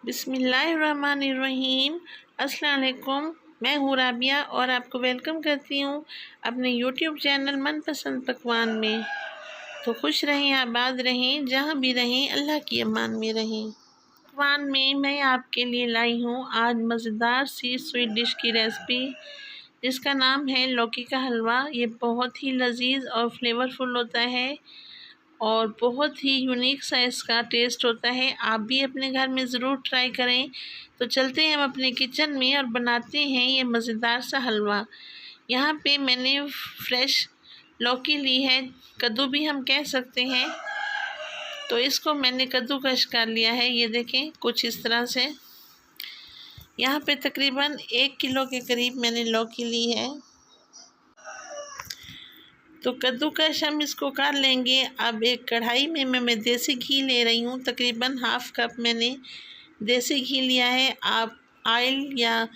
बिस्मिल्लाहिर्रहमानिर्रहीम। अस्सलाम वालेकुम। मैं हूँ राबिया और आपको वेलकम करती हूँ अपने यूट्यूब चैनल मनपसंद पकवान में। तो खुश रहें, आबाद रहें, जहाँ भी रहें अल्लाह की अमान में रहें। पकवान में मैं आपके लिए लाई हूँ आज मज़ेदार सी स्वीट डिश की रेसिपी, जिसका नाम है लौकी का हलवा। ये बहुत ही लजीज और फ्लेवरफुल होता है और बहुत ही यूनिक सा इसका टेस्ट होता है। आप भी अपने घर में ज़रूर ट्राई करें। तो चलते हैं हम अपने किचन में और बनाते हैं ये मज़ेदार सा हलवा। यहाँ पे मैंने फ्रेश लौकी ली है, कद्दू भी हम कह सकते हैं। तो इसको मैंने कद्दूकश कर लिया है, ये देखें कुछ इस तरह से। यहाँ पे तकरीबन 1 किलो के करीब मैंने लौकी ली है। तो कद्दूकश हम इसको कर लेंगे। अब एक कढ़ाई में मैं देसी घी ले रही हूँ, तकरीबन हाफ़ कप मैंने देसी घी लिया है। आप ऑयल या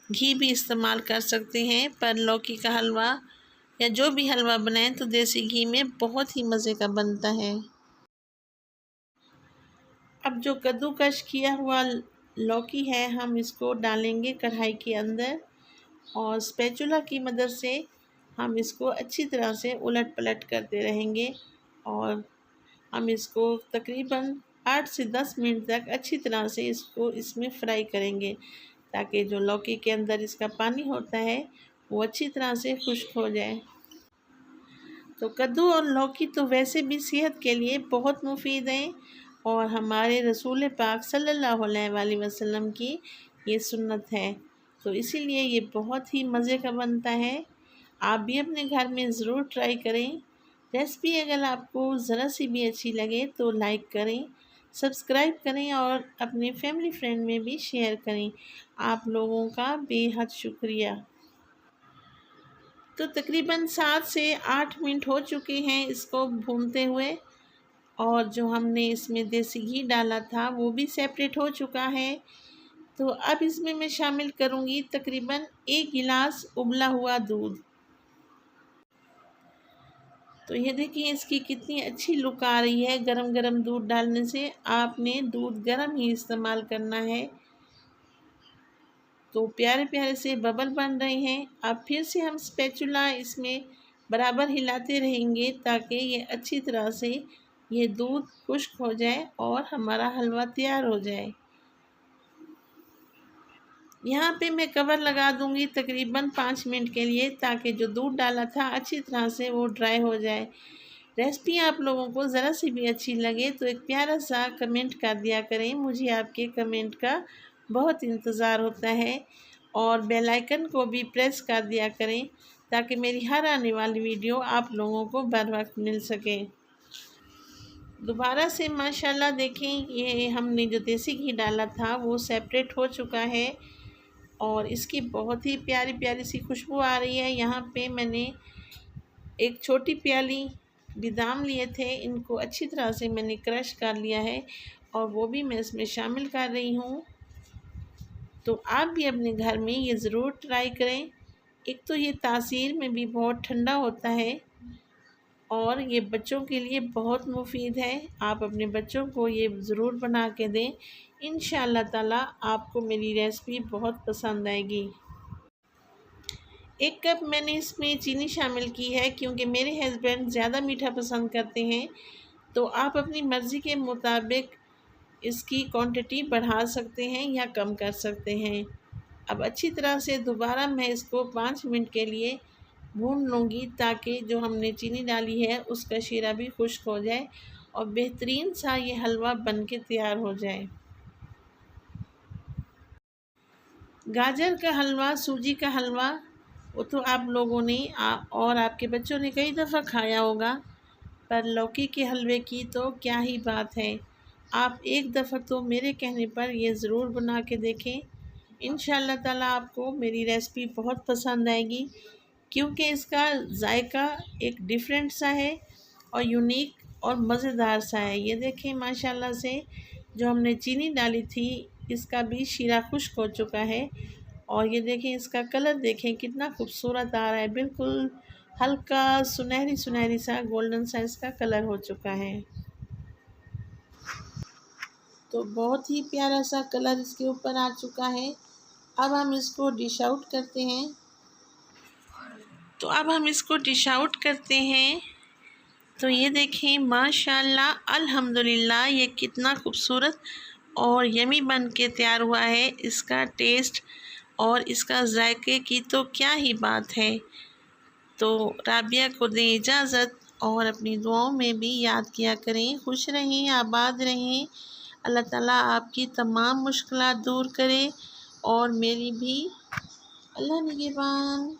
घी भी इस्तेमाल कर सकते हैं, पर लौकी का हलवा या जो भी हलवा बनाएं तो देसी घी में बहुत ही मज़े का बनता है। अब जो कद्दूकश किया हुआ लौकी है, हम इसको डालेंगे कढ़ाई के अंदर और स्पैचुला की मदद से हम इसको अच्छी तरह से उलट पलट करते रहेंगे और हम इसको तकरीबन 8 से 10 मिनट तक अच्छी तरह से इसको इसमें फ्राई करेंगे, ताकि जो लौकी के अंदर इसका पानी होता है वो अच्छी तरह से खुश्क हो जाए। तो कद्दू और लौकी तो वैसे भी सेहत के लिए बहुत मुफीद हैं और हमारे रसूल पाक सल्लल्लाहु अलैहि वसल्लम की ये सुन्नत है, तो इसीलिए ये बहुत ही मज़े का बनता है। आप भी अपने घर में ज़रूर ट्राई करें। रेसिपी अगर आपको ज़रा सी भी अच्छी लगे तो लाइक करें, सब्सक्राइब करें और अपने फैमिली फ्रेंड में भी शेयर करें। आप लोगों का बेहद शुक्रिया। तो तकरीबन 7 से 8 मिनट हो चुके हैं इसको भूनते हुए और जो हमने इसमें देसी घी डाला था वो भी सेपरेट हो चुका है। तो अब इसमें मैं शामिल करूँगी तकरीबन 1 गिलास उबला हुआ दूध। तो ये देखिए इसकी कितनी अच्छी लुक आ रही है। गरम गरम दूध डालने से आपने दूध गरम ही इस्तेमाल करना है। तो प्यारे प्यारे से बबल बन रहे हैं। अब फिर से हम स्पैचुला इसमें बराबर हिलाते रहेंगे ताकि ये अच्छी तरह से ये दूध खुश्क हो जाए और हमारा हलवा तैयार हो जाए। यहाँ पे मैं कवर लगा दूंगी तकरीबन 5 मिनट के लिए, ताकि जो दूध डाला था अच्छी तरह से वो ड्राई हो जाए। रेसिपी आप लोगों को ज़रा सी भी अच्छी लगे तो एक प्यारा सा कमेंट कर दिया करें, मुझे आपके कमेंट का बहुत इंतज़ार होता है। और बेल आइकन को भी प्रेस कर दिया करें ताकि मेरी हर आने वाली वीडियो आप लोगों को बर वक्त मिल सके। दोबारा से माशाल्लाह देखें, ये हमने जो देसी घी डाला था वो सेपरेट हो चुका है और इसकी बहुत ही प्यारी प्यारी सी खुशबू आ रही है। यहाँ पे मैंने एक छोटी प्याली बादाम लिए थे, इनको अच्छी तरह से मैंने क्रश कर लिया है और वो भी मैं इसमें शामिल कर रही हूँ। तो आप भी अपने घर में ये ज़रूर ट्राई करें। एक तो ये तासीर में भी बहुत ठंडा होता है और ये बच्चों के लिए बहुत मुफीद है। आप अपने बच्चों को ये ज़रूर बना के दें, इंशाअल्लाह ताला आपको मेरी रेसिपी बहुत पसंद आएगी। 1 कप मैंने इसमें चीनी शामिल की है, क्योंकि मेरे हस्बैंड ज़्यादा मीठा पसंद करते हैं। तो आप अपनी मर्ज़ी के मुताबिक इसकी क्वांटिटी बढ़ा सकते हैं या कम कर सकते हैं। अब अच्छी तरह से दोबारा मैं इसको 5 मिनट के लिए भून लूँगी, ताकि जो हमने चीनी डाली है उसका शीरा भी खुश्क हो जाए और बेहतरीन सा ये हलवा बन के तैयार हो जाए। गाजर का हलवा, सूजी का हलवा, वो तो आप लोगों ने और आपके बच्चों ने कई दफ़ा खाया होगा, पर लौकी के हलवे की तो क्या ही बात है। आप एक दफ़ा तो मेरे कहने पर ये ज़रूर बना के देखें। इंशाअल्लाह ताला आपको मेरी रेसिपी बहुत पसंद आएगी, क्योंकि इसका जायका एक डिफरेंट सा है और यूनिक और मज़ेदार सा है। ये देखें माशाल्लाह से जो हमने चीनी डाली थी इसका भी शीरा खुश्क हो चुका है और ये देखें इसका कलर देखें कितना खूबसूरत आ रहा है। बिल्कुल हल्का सुनहरी सुनहरी सा गोल्डन सा इसका कलर हो चुका है। तो बहुत ही प्यारा सा कलर इसके ऊपर आ चुका है। अब हम इसको डिश आउट करते हैं। तो अब हम इसको डिश आउट करते हैं। तो ये देखें माशाल्लाह अल्हम्दुलिल्लाह, ये कितना खूबसूरत और यमी बन के तैयार हुआ है। इसका टेस्ट और इसका जायके की तो क्या ही बात है। तो राबिया को दें इजाज़त और अपनी दुआओं में भी याद किया करें। खुश रहें, आबाद रहें। अल्लाह ताला आपकी तमाम मुश्किलात दूर करे और मेरी भी। अल्लाह निगहबान।